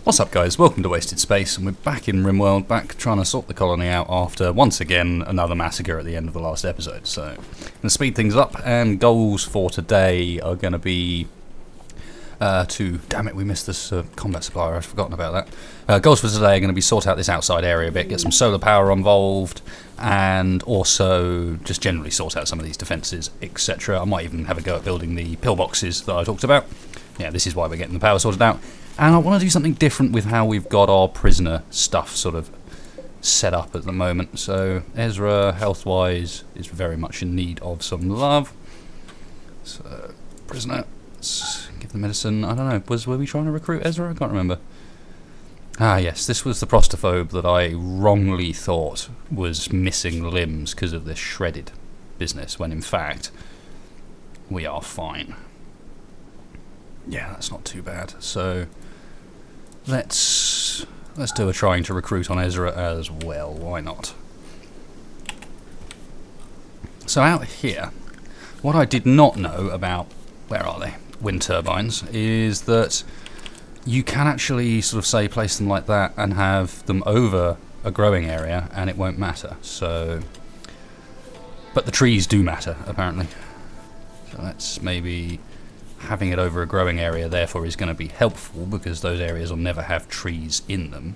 What's up guys, welcome to Wasted Space, and we're back in Rimworld, back trying to sort the colony out after, once again, another massacre at the end of the last episode. So, I'm going to speed things up, and goals for today are going to be damn it, we missed this combat supplier, I've forgotten about that. Goals for today are going to be sort out this outside area a bit, get some solar power involved, and also just generally sort out some of these defences, etc. I might even have a go at building the pillboxes that I talked about. Yeah, this is why we're getting the power sorted out. And I want to do something different with how we've got our prisoner stuff sort of set up at the moment. So Ezra, health-wise, is very much in need of some love. So, prisoner, let's give the medicine. I don't know, were we trying to recruit Ezra? I can't remember. Ah yes, this was the prostaphobe that I wrongly thought was missing limbs because of this shredded business, when in fact, we are fine. Yeah, that's not too bad. So let's do a trying to recruit on Ezra as well. Why not? So out here, what I did not know about, where are they? Wind turbines, is that you can actually sort of say place them like that and have them over a growing area and it won't matter. So, but the trees do matter apparently. So let's maybe. Having it over a growing area therefore is going to be helpful because those areas will never have trees in them.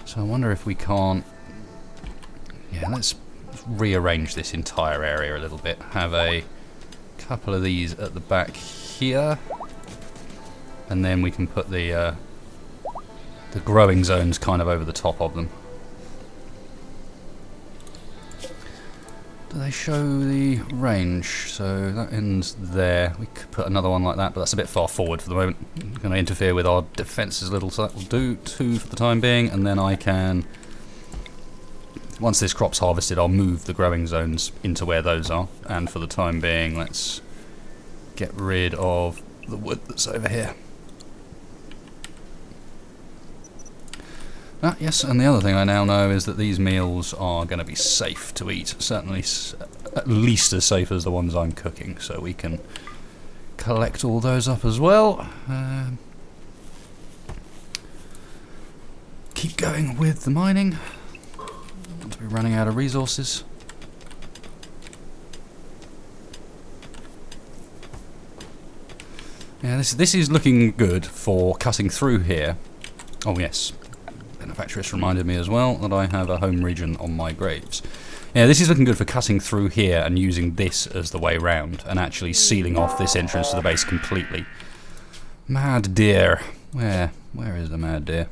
So I wonder if we can't... Yeah, let's rearrange this entire area a little bit. Have a couple of these at the back here. And then we can put the growing zones kind of over the top of them. Do they show the range? So that ends there. We could put another one like that, but that's a bit far forward for the moment. Going to interfere with our defences a little, so that will do 2 for the time being, and then I can, once this crop's harvested, I'll move the growing zones into where those are, and for the time being, let's get rid of the wood that's over here. Yes, and the other thing I now know is that these meals are going to be safe to eat, certainly at least as safe as the ones I'm cooking, so we can collect all those up as well. Keep going with the mining. Not to be running out of resources. Yeah, this is looking good for cutting through here. Oh yes. Benefactress reminded me as well that I have a home region on my graves. Yeah, this is looking good for cutting through here and using this as the way round and actually sealing off this entrance to the base completely. Mad deer. Where is the mad deer?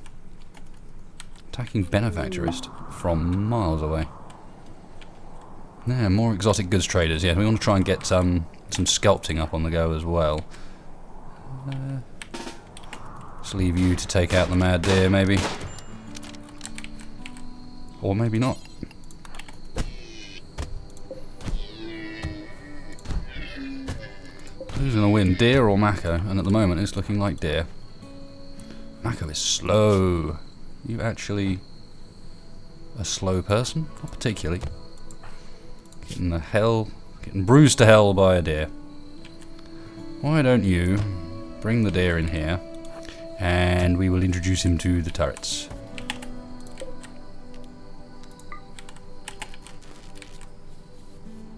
Attacking benefactorist from miles away. Yeah, more exotic goods traders. Yeah, we want to try and get some sculpting up on the go as well. Let's leave you to take out the mad deer, maybe. Or maybe not. Who's going to win, deer or Mako? And at the moment it's looking like deer. Mako is slow. You actually a slow person? Not particularly. Getting bruised to hell by a deer. Why don't you bring the deer in here and we will introduce him to the turrets.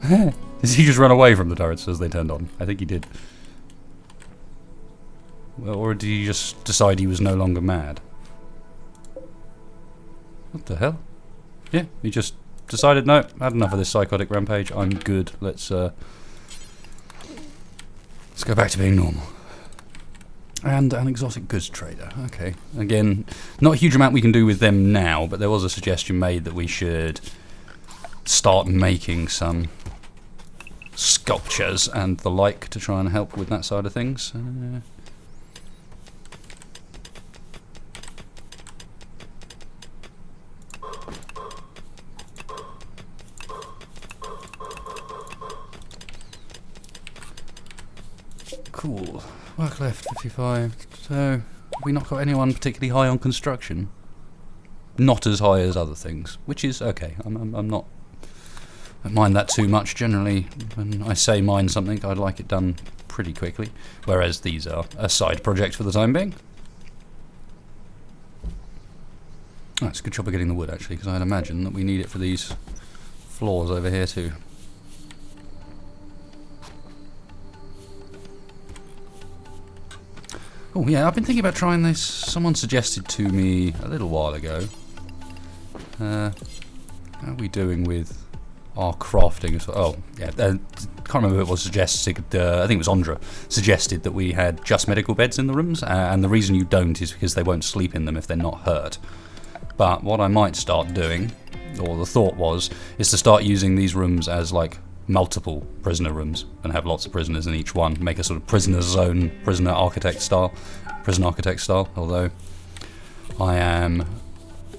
Did he just run away from the turrets as they turned on? I think he did. Well, or did he just decide he was no longer mad? What the hell? Yeah, he just decided, no, had enough of this psychotic rampage, I'm good, let's go back to being normal. And an exotic goods trader, okay. Again, not a huge amount we can do with them now, but there was a suggestion made that we should start making some sculptures and the like to try and help with that side of things. Cool. Work left 55. So, have we not got anyone particularly high on construction? Not as high as other things, which is okay. I'm not. I don't mind that too much. Generally, when I say mine something, I'd like it done pretty quickly. Whereas these are a side project for the time being. Oh, it's a good job of getting the wood, actually, because I'd imagine that we need it for these floors over here, too. Oh, yeah, I've been thinking about trying this. Someone suggested to me a little while ago. How are we doing with our crafting as well? Oh, yeah, can't remember who it was suggested. I think it was Andra suggested that we had just medical beds in the rooms, and the reason you don't is because they won't sleep in them if they're not hurt. But what I might start doing, or the thought was, is to start using these rooms as like multiple prisoner rooms and have lots of prisoners in each one. Make a sort of prisoner zone, prison architect style, although I am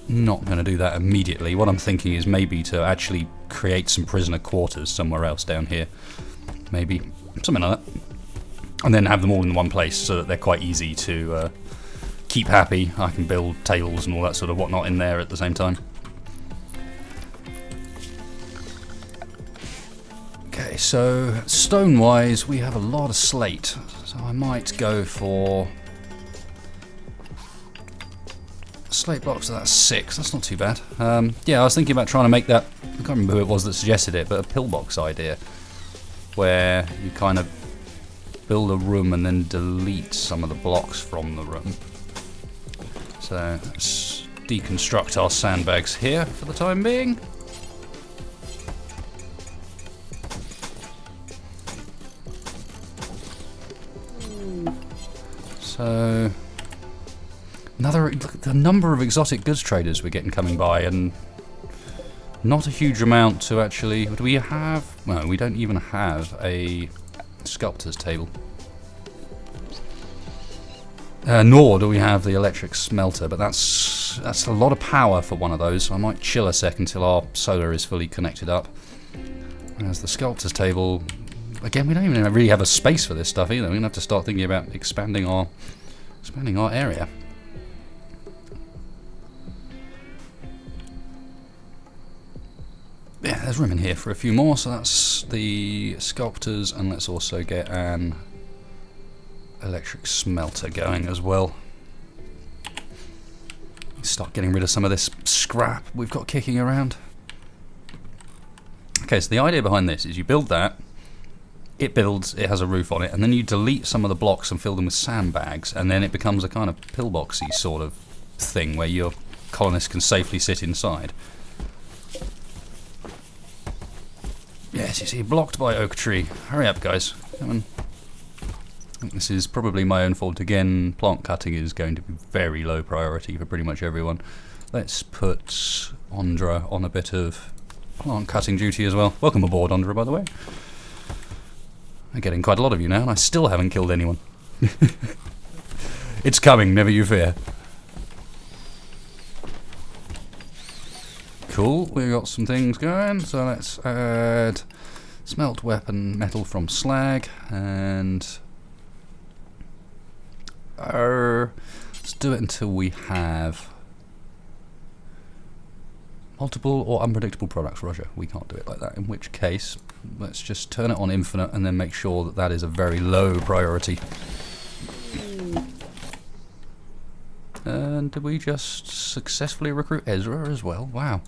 not going to do that immediately. What I'm thinking is maybe to actually create some prisoner quarters somewhere else down here. Maybe something like that. And then have them all in one place so that they're quite easy to keep happy. I can build tables and all that sort of whatnot in there at the same time. Okay, so stone-wise, we have a lot of slate. So I might go for slate blocks. So that's 6. That's not too bad. Yeah, I was thinking about trying to make that. I can't remember who it was that suggested it, but a pillbox idea, where you kind of build a room and then delete some of the blocks from the room. So let's deconstruct our sandbags here for the time being. So look at the number of exotic goods traders we're getting coming by, and not a huge amount to actually. Do we have? No, we don't even have a sculptor's table. Nor do we have the electric smelter, but that's a lot of power for one of those. So I might chill a sec until our solar is fully connected up. Whereas the sculptor's table, again, we don't even really have a space for this stuff either. We're gonna have to start thinking about expanding our area. Yeah, there's room in here for a few more, so that's the sculptors, and let's also get an electric smelter going as well. Start getting rid of some of this scrap we've got kicking around. Okay, so the idea behind this is you build that, it builds, it has a roof on it, and then you delete some of the blocks and fill them with sandbags, and then it becomes a kind of pillboxy sort of thing where your colonists can safely sit inside. Yes, you see, blocked by oak tree. Hurry up, guys. Come on. I think this is probably my own fault again. Plant cutting is going to be very low priority for pretty much everyone. Let's put Andra on a bit of plant cutting duty as well. Welcome aboard, Andra, by the way. I'm getting quite a lot of you now, and I still haven't killed anyone. It's coming, never you fear. Cool, we got some things going, so let's add smelt weapon metal from slag, and let's do it until we have multiple or unpredictable products. Roger, we can't do it like that, in which case let's just turn it on infinite and then make sure that that is a very low priority. And did we just successfully recruit Ezra as well? Wow.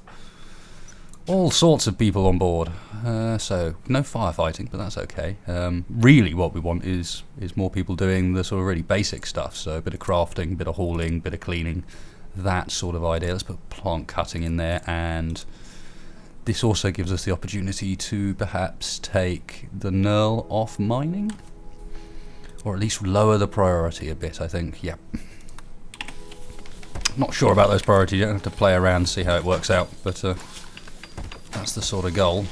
All sorts of people on board. So, no firefighting, but that's okay. Really what we want is more people doing the sort of really basic stuff. So a bit of crafting, bit of hauling, bit of cleaning, that sort of idea. Let's put plant cutting in there, and this also gives us the opportunity to perhaps take the knurl off mining. Or at least lower the priority a bit, I think. Yep. Not sure about those priorities, you don't have to play around and see how it works out, but that's the sort of goal.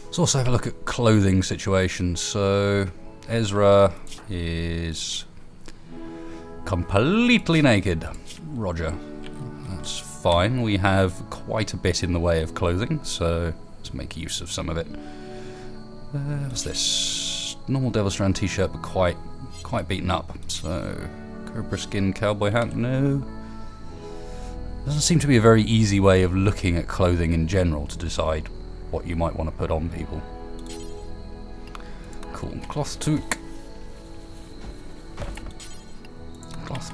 Let's also have a look at clothing situations. So Ezra is completely naked. Roger. That's fine. We have quite a bit in the way of clothing, so let's make use of some of it. What's this? Normal Devil Strand t-shirt, but quite beaten up. So cobra skin cowboy hat, no. Doesn't seem to be a very easy way of looking at clothing in general to decide what you might want to put on people. Cool. Cloth toque.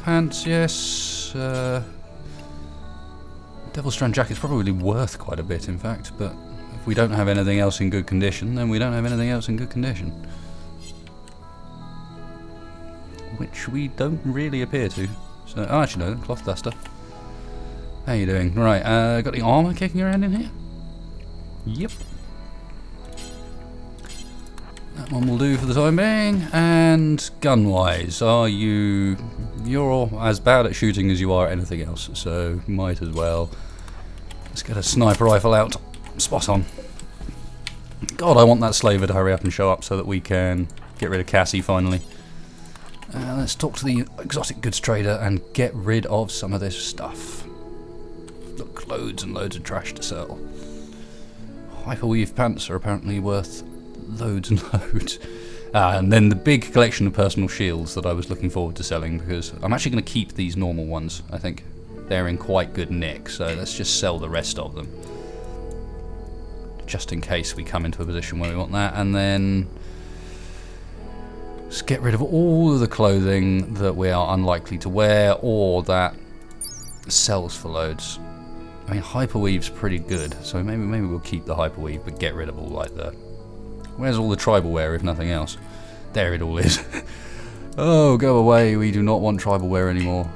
pants, yes. Devil Strand jacket's probably worth quite a bit, in fact, but if we don't have anything else in good condition, then we don't have anything else in good condition. Which we don't really appear to. So, oh, actually no, cloth duster. How you doing? Right, got the armour kicking around in here? Yep. That one will do for the time being. And gun-wise, you're as bad at shooting as you are at anything else, so might as well. Let's get a sniper rifle out. Spot on. God, I want that slaver to hurry up and show up so that we can get rid of Cassie finally. Let's talk to the exotic goods trader and get rid of some of this stuff. Look, loads and loads of trash to sell. Hyperweave pants are apparently worth loads and loads. And then the big collection of personal shields that I was looking forward to selling, because I'm actually going to keep these normal ones, I think. They're in quite good nick, so let's just sell the rest of them. Just in case we come into a position where we want that, and then let's get rid of all of the clothing that we are unlikely to wear or that sells for loads. I mean, hyperweave's pretty good, so maybe we'll keep the hyperweave, but get rid of all like the... Where's all the tribal wear, if nothing else? There it all is. Oh, go away, we do not want tribal wear anymore.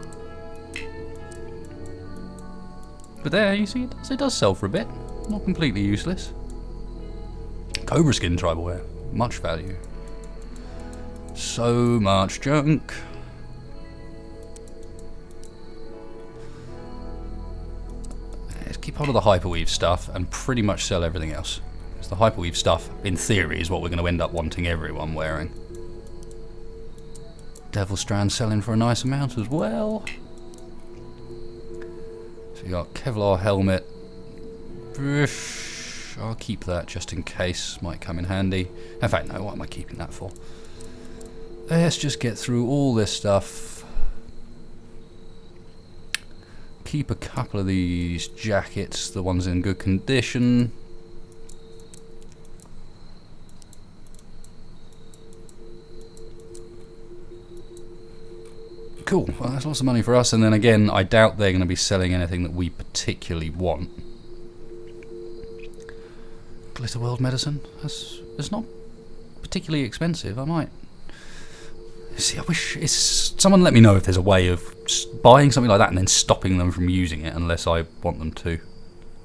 But there, you see, it does sell for a bit. Not completely useless. Cobra skin tribal wear, much value. So much junk. Let's keep hold of the hyperweave stuff and pretty much sell everything else. Because the hyperweave stuff, in theory, is what we're going to end up wanting everyone wearing. Devil Strand selling for a nice amount as well. So you got Kevlar helmet. I'll keep that just in case, might come in handy. In fact, no, what am I keeping that for? Let's just get through all this stuff. Keep a couple of these jackets, the ones in good condition. Cool, well that's lots of money for us, and then again, I doubt they're going to be selling anything that we particularly want. Glitter World medicine? It's not particularly expensive, I might... See, I wish... someone let me know if there's a way of buying something like that and then stopping them from using it unless I want them to.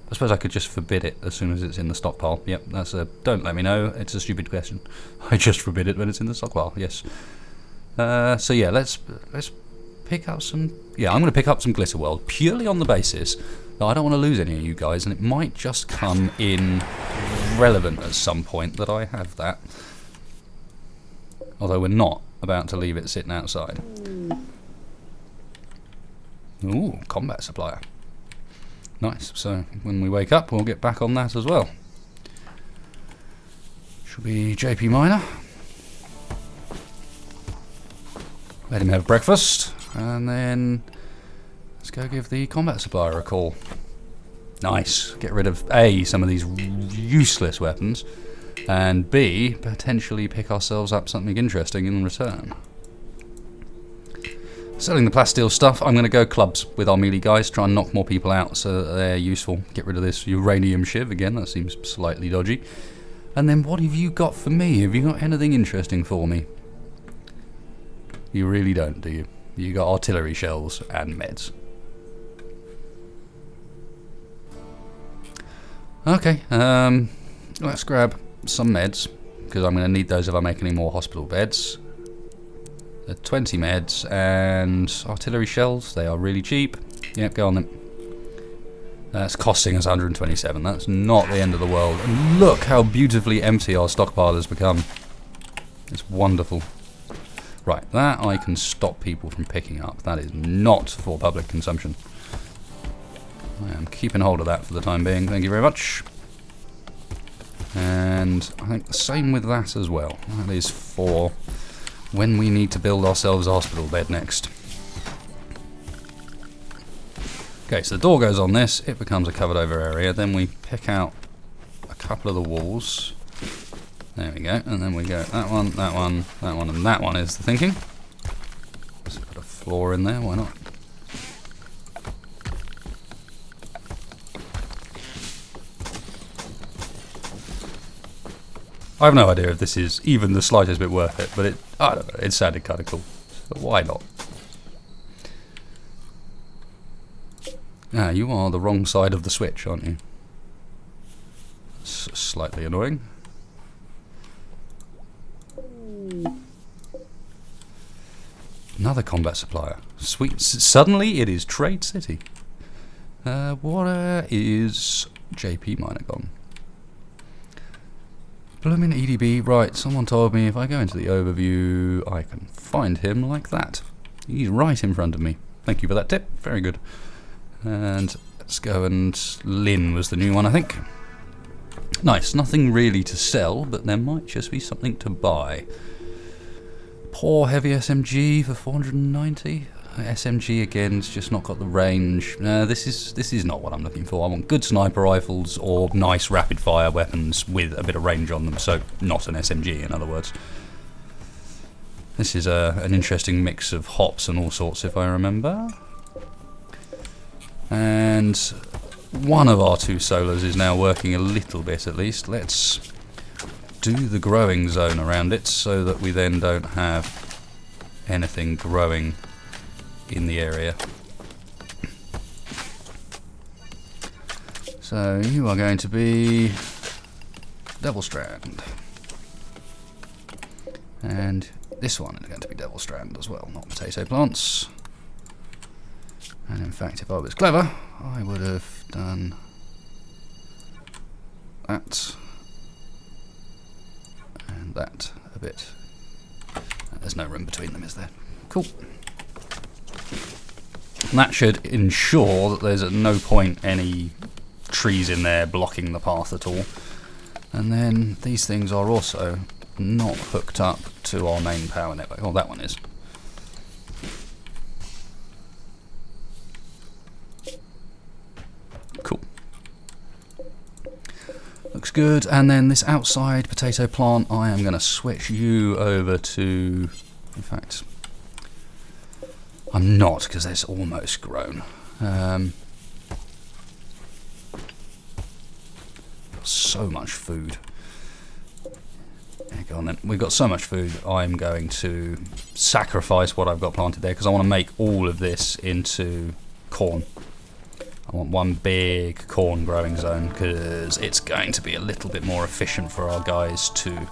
I suppose I could just forbid it as soon as it's in the stockpile. Yep, that's a... Don't let me know, it's a stupid question. I just forbid it when it's in the stockpile, yes. So yeah, let's pick up some... Yeah, I'm going to pick up some Glitter World, purely on the basis that I don't want to lose any of you guys, and it might just come in relevant at some point that I have that. Although we're not about to leave it sitting outside. Ooh, combat supplier. Nice, so when we wake up we'll get back on that as well. Should be JP Minor. Let him have breakfast, and then let's go give the combat supplier a call. Nice. Get rid of A, some of these useless weapons, and B, potentially pick ourselves up something interesting in return. Selling the plasteel stuff, I'm going to go clubs with our melee guys, try and knock more people out so that they're useful. Get rid of this uranium shiv again, that seems slightly dodgy. And then what have you got for me? Have you got anything interesting for me? You really don't, do you? You got artillery shells and meds. Okay, let's grab some meds, because I'm going to need those if I make any more hospital beds. 20 meds and artillery shells, they are really cheap. Yep, go on then. That's costing us 127, that's not the end of the world. And look how beautifully empty our stockpile has become. It's wonderful. Right, that I can stop people from picking up. That is not for public consumption. I am keeping hold of that for the time being, thank you very much. And I think the same with that as well. That is for when we need to build ourselves a hospital bed next. Okay, so the door goes on this, it becomes a covered over area, then we pick out a couple of the walls. There we go, and then we go that one, that one, that one, and that one is the thinking. Let's put a floor in there, why not? I have no idea if this is even the slightest bit worth it, but I don't know, it sounded kind of cool. So why not? Ah, you are the wrong side of the switch, aren't you? Slightly annoying. Another combat supplier. Sweet. Suddenly it is Trade City. What is JP Miner gone? Blooming EDB. Right, someone told me if I go into the overview, I can find him like that. He's right in front of me. Thank you for that tip. Very good. And let's go, and Lynn was the new one, I think. Nice. Nothing really to sell, but there might just be something to buy. Poor heavy SMG for 490. SMG again's just not got the range. This is not what I'm looking for. I want good sniper rifles or nice rapid fire weapons with a bit of range on them, so not an SMG in other words. This is an interesting mix of hops and all sorts if I remember. And one of our two solars is now working a little bit at least. Let's do the growing zone around it so that we then don't have anything growing in the area. So you are going to be Devil Strand, and this one is going to be Devil Strand as well, not potato plants. And in fact, if I was clever, I would have done that and that a bit. There's no room between them, is there? Cool. And that should ensure that there's at no point any trees in there blocking the path at all. And then these things are also not hooked up to our main power network. Oh, that one is. Cool. Looks good. And then this outside potato plant, I am going to switch you over to... In fact, I'm not, because it's almost grown. So much food. Yeah, go on then. We've got so much food, I'm going to sacrifice what I've got planted there, because I want to make all of this into corn. I want one big corn growing zone, because it's going to be a little bit more efficient for our guys to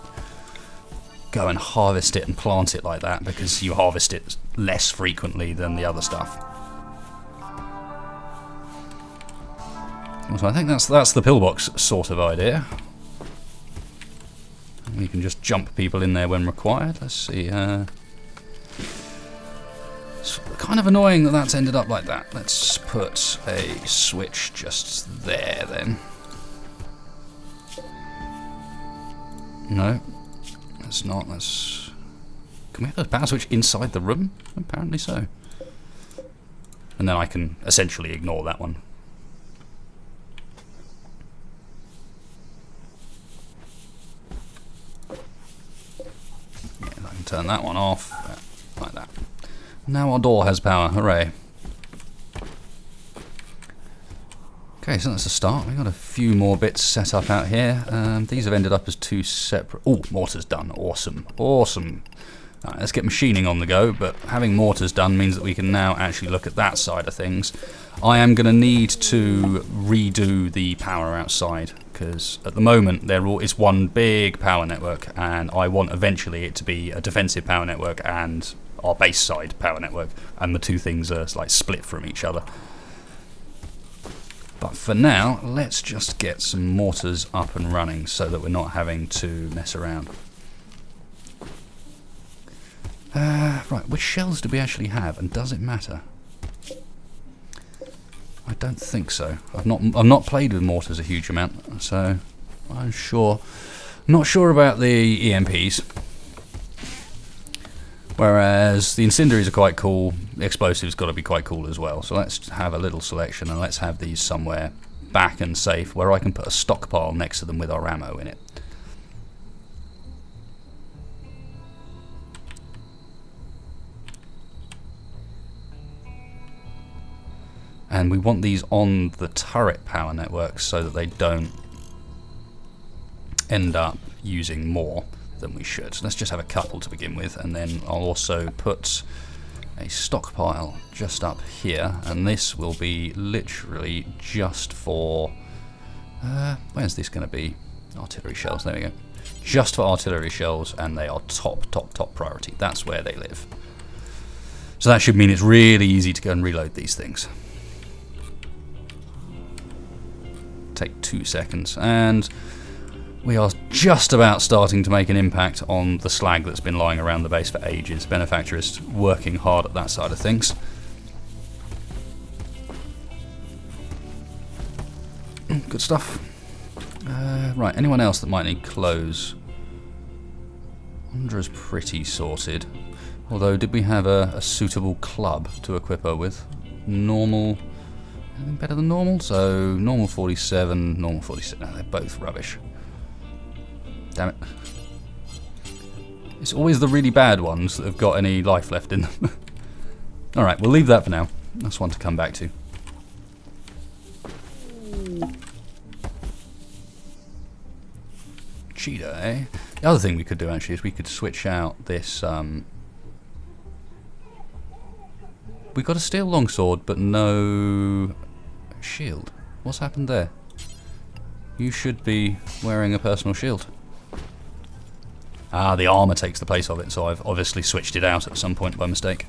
go and harvest it and plant it like that, because you harvest it less frequently than the other stuff. So I think that's the pillbox sort of idea. We can just jump people in there when required. Let's see. It's kind of annoying that that's ended up like that. Let's put a switch just there then. No, that's not. Let's. Can we have a power switch inside the room? Apparently so. And then I can essentially ignore that one. Turn that one off, like that. Now our door has power, hooray. Okay, so that's a start. We've got a few more bits set up out here. These have ended up as two separate... Oh, mortars done, awesome, awesome. Right, let's get machining on the go, but having mortars done means that we can now actually look at that side of things. I am going to need to redo the power outside, because at the moment it's one big power network, and I want eventually it to be a defensive power network and our base side power network, and the two things are like split from each other. But for now, let's just get some mortars up and running so that we're not having to mess around. Right, which shells do we actually have, and does it matter? I don't think so. I've not played with mortars a huge amount, so I'm not sure about the EMPs. Whereas the incendiaries are quite cool, the explosives got to be quite cool as well. So let's have a little selection, and let's have these somewhere back and safe where I can put a stockpile next to them with our ammo in it. And we want these on the turret power network so that they don't end up using more than we should. So let's just have a couple to begin with, and then I'll also put a stockpile just up here, and this will be literally just for where's this going to be? Artillery shells, there we go. Just for artillery shells, and they are top priority. That's where they live. So that should mean it's really easy to go and reload these things. Take 2 seconds, and we are just about starting to make an impact on the slag that's been lying around the base for ages. Benefactor is working hard at that side of things. Good stuff. Right, anyone else that might need clothes? Andra's pretty sorted. Although, did we have a suitable club to equip her with? Normal. Anything better than normal? So, normal 47, normal 47. No, they're both rubbish. Damn it. It's always the really bad ones that have got any life left in them. Alright, we'll leave that for now. That's one to come back to. Cheetah, eh? The other thing we could do actually is we could switch out this. We got a steel longsword, but no shield. What's happened there? You should be wearing a personal shield. Ah, the armor takes the place of it, so I've obviously switched it out at some point by mistake.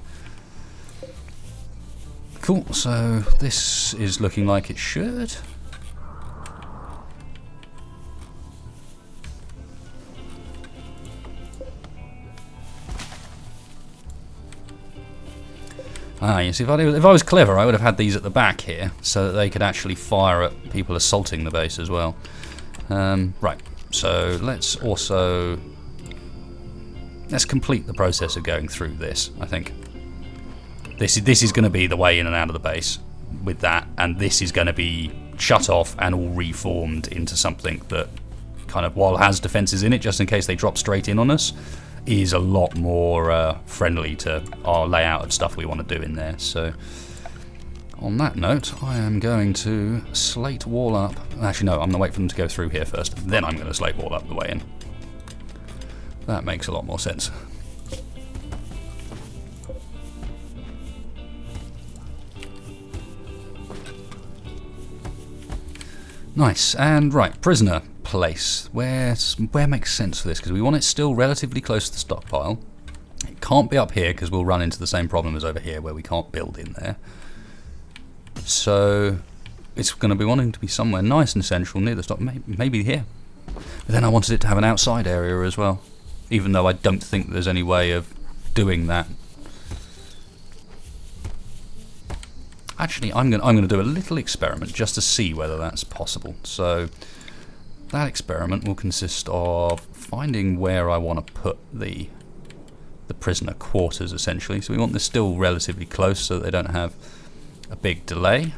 Cool, so this is looking like it should. Ah, yes, if I was clever, I would have had these at the back here, so that they could actually fire at people assaulting the base as well. Right, so let's complete the process of going through this, I think. This is going to be the way in and out of the base with that, and this is going to be shut off and all reformed into something that kind of, while has defences in it, just in case they drop straight in on us, is a lot more friendly to our layout of stuff we want to do in there. So on that note, I am going to slate wall up. Actually no, I'm going to wait for them to go through here first, then I'm going to slate wall up the way in. That makes a lot more sense. Nice, and right, prisoner place. Where makes sense for this? Because we want it still relatively close to the stockpile. It can't be up here because we'll run into the same problem as over here where we can't build in there. So it's going to be wanting to be somewhere nice and central near the stock, maybe here. But then I wanted it to have an outside area as well, even though I don't think there's any way of doing that. Actually, I'm going to do a little experiment just to see whether that's possible. So that experiment will consist of finding where I want to put the prisoner quarters, essentially. So we want this still relatively close so that they don't have a big delay.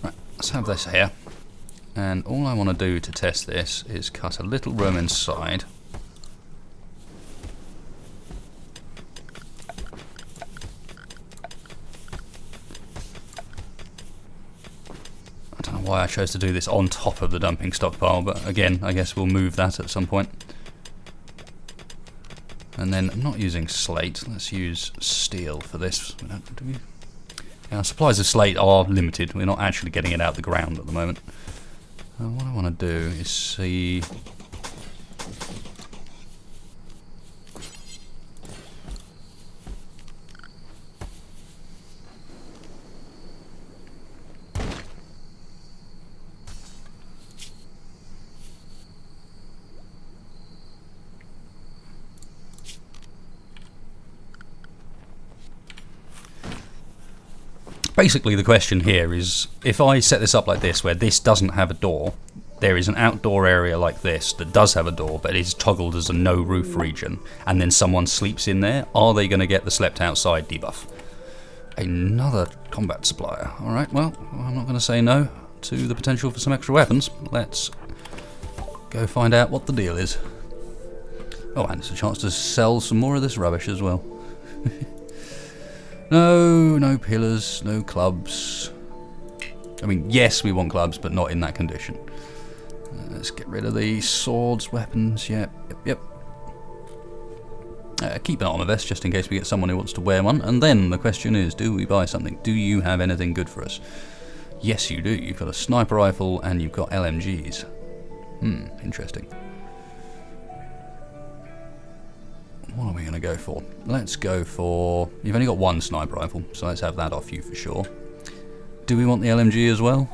Right, let's have this here. And all I want to do to test this is cut a little room inside. Why I chose to do this on top of the dumping stockpile, but again, I guess we'll move that at some point. And then, I'm not using slate, let's use steel for this. Our supplies of slate are limited, we're not actually getting it out the ground at the moment. What I want to do is see... Basically, the question here is, if I set this up like this, where this doesn't have a door, there is an outdoor area like this that does have a door, but it is toggled as a no roof region, and then someone sleeps in there, are they going to get the slept outside debuff? Another combat supplier. Alright, well, I'm not going to say no to the potential for some extra weapons. Let's go find out what the deal is. Oh, and it's a chance to sell some more of this rubbish as well. No pillars, no clubs. I mean, yes, we want clubs, but not in that condition. Let's get rid of the swords, weapons, yep. Keep an armor vest, just in case we get someone who wants to wear one. And then the question is, do we buy something? Do you have anything good for us? Yes, you do. You've got a sniper rifle, and you've got LMGs. Interesting. What are we going to go for? Let's go for... You've only got one sniper rifle, so let's have that off you for sure. Do we want the LMG as well?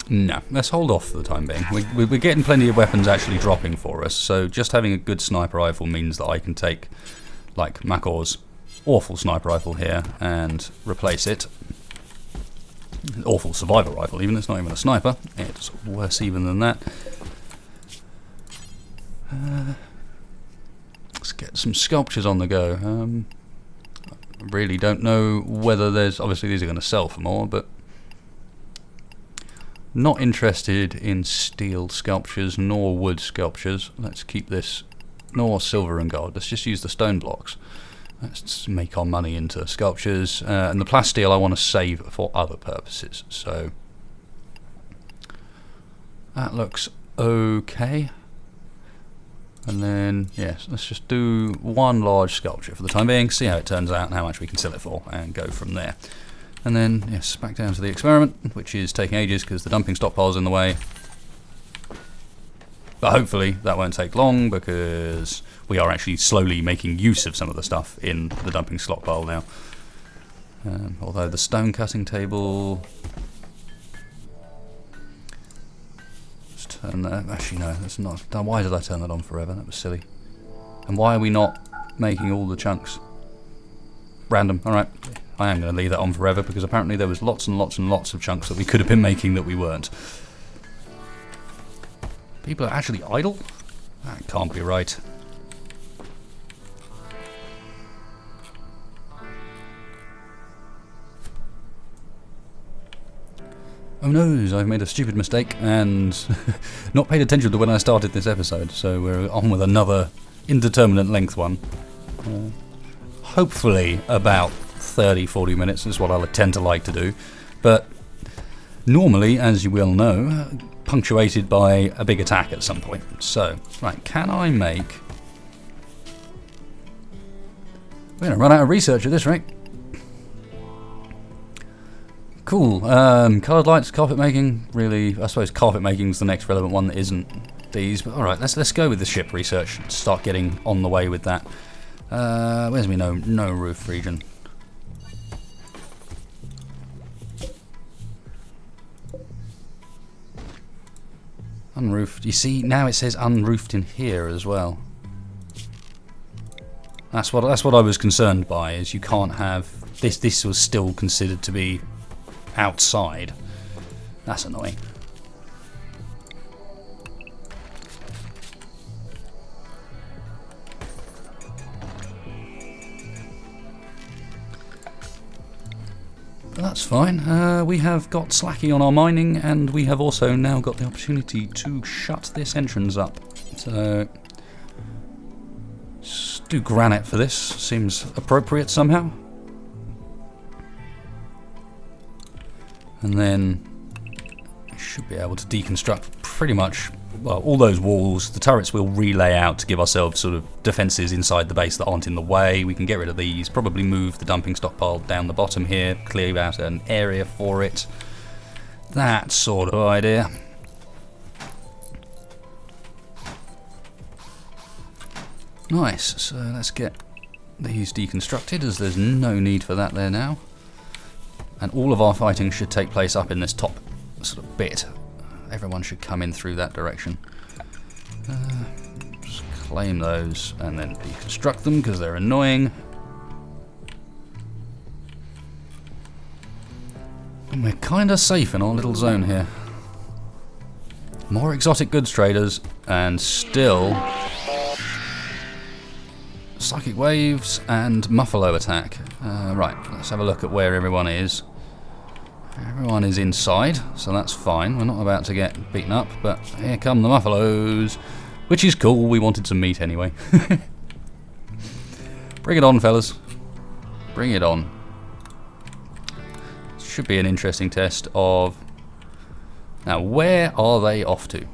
No, let's hold off for the time being. We're getting plenty of weapons actually dropping for us, so just having a good sniper rifle means that I can take, like, Makor's awful sniper rifle here and replace it. Awful survivor rifle, even. It's not even a sniper. It's worse even than that. Let's get some sculptures on the go. I really don't know whether there's... Obviously these are going to sell for more, but... Not interested in steel sculptures nor wood sculptures. Let's keep this, nor silver and gold. Let's just use the stone blocks. Let's make our money into sculptures. And the plasteel I want to save for other purposes. So that looks okay. And then, yes, let's just do one large sculpture for the time being, see how it turns out and how much we can sell it for, and go from there. And then, yes, back down to the experiment, which is taking ages because the dumping stockpile's in the way. But hopefully that won't take long because we are actually slowly making use of some of the stuff in the dumping stockpile now. Although the stone cutting table... Let's turn that... Actually, no, that's not... Why did I turn that on forever? That was silly. And why are we not making all the chunks? Random, alright. I am going to leave that on forever because apparently there was lots and lots and lots of chunks that we could have been making that we weren't. People are actually idle? That can't be right. Oh no, I've made a stupid mistake and not paid attention to when I started this episode, so we're on with another indeterminate length one. Hopefully about 30-40 minutes is what I'll tend to like to do, but normally, as you will know, punctuated by a big attack at some point. So, right, can I make... We're going to run out of research at this rate. Cool, coloured lights, carpet making, really, I suppose carpet making is the next relevant one that isn't these, but alright, let's go with the ship research, start getting on the way with that. Where's me no roof region? Unroofed. You see, now it says unroofed in here as well. That's what I was concerned by, is you can't have this. This was still considered to be outside. That's annoying. That's fine. We have got Slacky on our mining, and we have also now got the opportunity to shut this entrance up. So, let's do granite for this. Seems appropriate somehow. And then we should be able to deconstruct pretty much, well, all those walls. The turrets we'll relay out to give ourselves sort of defences inside the base that aren't in the way. We can get rid of these, probably move the dumping stockpile down the bottom here, clear out an area for it. That sort of idea. Nice, so let's get these deconstructed, as there's no need for that there now. And all of our fighting should take place up in this top sort of bit. Everyone should come in through that direction. Just claim those and then deconstruct them because they're annoying. And we're kind of safe in our little zone here. More exotic goods traders and still psychic waves and muffalo attack. Right, let's have a look at where everyone is. Everyone is inside, so that's fine. We're not about to get beaten up, but here come the muffalos, which is cool. We wanted some meat anyway. Bring it on, fellas. Bring it on. Should be an interesting test of... Now, where are they off to?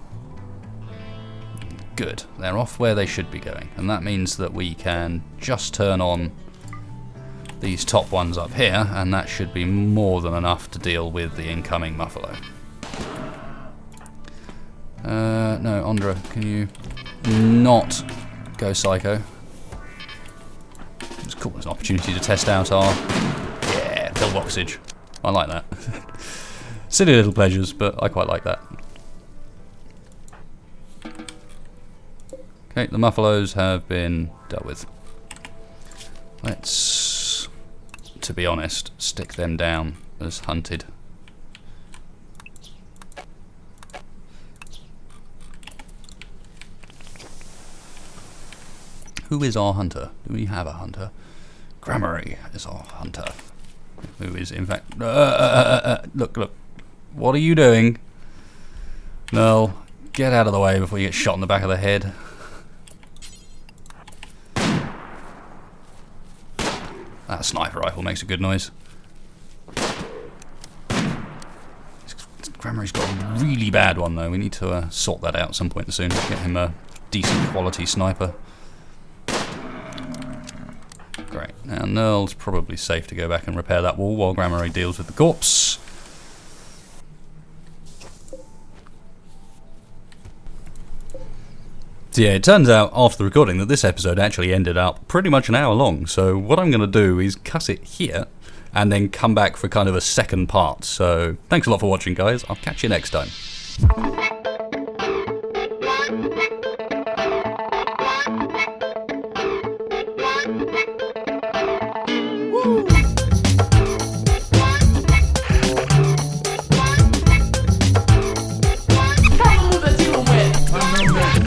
Good. They're off where they should be going, and that means that we can just turn on these top ones up here, and that should be more than enough to deal with the incoming muffalo. No, Andra, can you not go psycho? It's cool. It's an opportunity to test out our pillboxage. I like that. Silly little pleasures, but I quite like that. Okay, the muffalos have been dealt with. Let's, to be honest, stick them down as hunted. Who is our hunter? Do we have a hunter? Grammary is our hunter. Who is, in fact... Look. What are you doing? No, get out of the way before you get shot in the back of the head. That sniper rifle makes a good noise. Grammary's got a really bad one though. We need to sort that out at some point soon. Get him a decent quality sniper. Great. Now Nurl's probably safe to go back and repair that wall while Grammary deals with the corpse. So yeah, it turns out after the recording that this episode actually ended up pretty much an hour long. So what I'm going to do is cut it here and then come back for kind of a second part. So thanks a lot for watching, guys. I'll catch you next time. What?